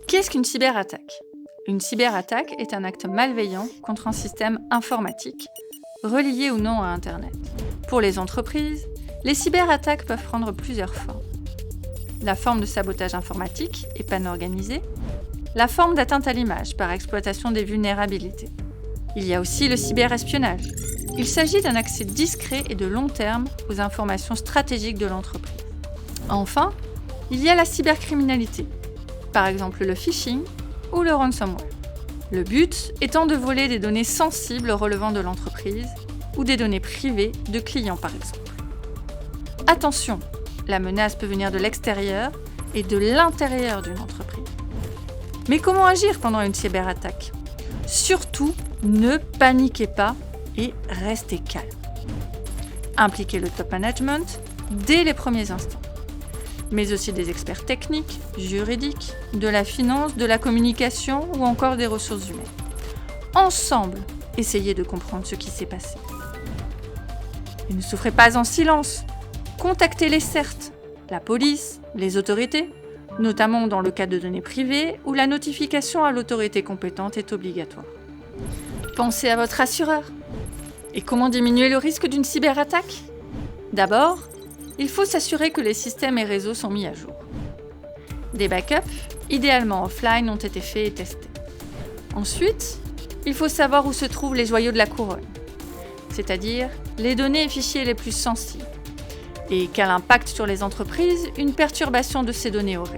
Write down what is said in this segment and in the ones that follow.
Qu'est-ce qu'une cyberattaque ? Une cyberattaque est un acte malveillant contre un système informatique, relié ou non à Internet. Pour les entreprises, les cyberattaques peuvent prendre plusieurs formes. La forme de sabotage informatique et panne organisée, la forme d'atteinte à l'image par exploitation des vulnérabilités. Il y a aussi le cyberespionnage. Il s'agit d'un accès discret et de long terme aux informations stratégiques de l'entreprise. Enfin, il y a la cybercriminalité, par exemple le phishing ou le ransomware. Le but étant de voler des données sensibles relevant de l'entreprise ou des données privées de clients par exemple. Attention, la menace peut venir de l'extérieur et de l'intérieur d'une entreprise. Mais comment agir pendant une cyberattaque ? Surtout, ne paniquez pas et restez calme. Impliquez le top management dès les premiers instants, mais aussi des experts techniques, juridiques, de la finance, de la communication ou encore des ressources humaines. Ensemble, essayez de comprendre ce qui s'est passé. Et ne souffrez pas en silence. Contactez-les certes, la police, les autorités, notamment dans le cas de données privées où la notification à l'autorité compétente est obligatoire. Pensez à votre assureur. Et comment diminuer le risque d'une cyberattaque ? D'abord, il faut s'assurer que les systèmes et réseaux sont mis à jour. Des backups, idéalement offline, ont été faits et testés. Ensuite, il faut savoir où se trouvent les joyaux de la couronne, c'est-à-dire les données et fichiers les plus sensibles, et quel impact sur les entreprises une perturbation de ces données aurait.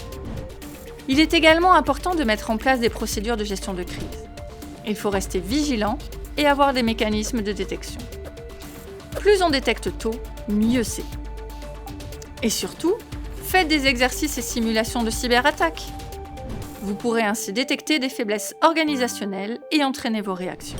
Il est également important de mettre en place des procédures de gestion de crise. Il faut rester vigilant et avoir des mécanismes de détection. Plus on détecte tôt, mieux c'est. Et surtout, faites des exercices et simulations de cyberattaque. Vous pourrez ainsi détecter des faiblesses organisationnelles et entraîner vos réactions.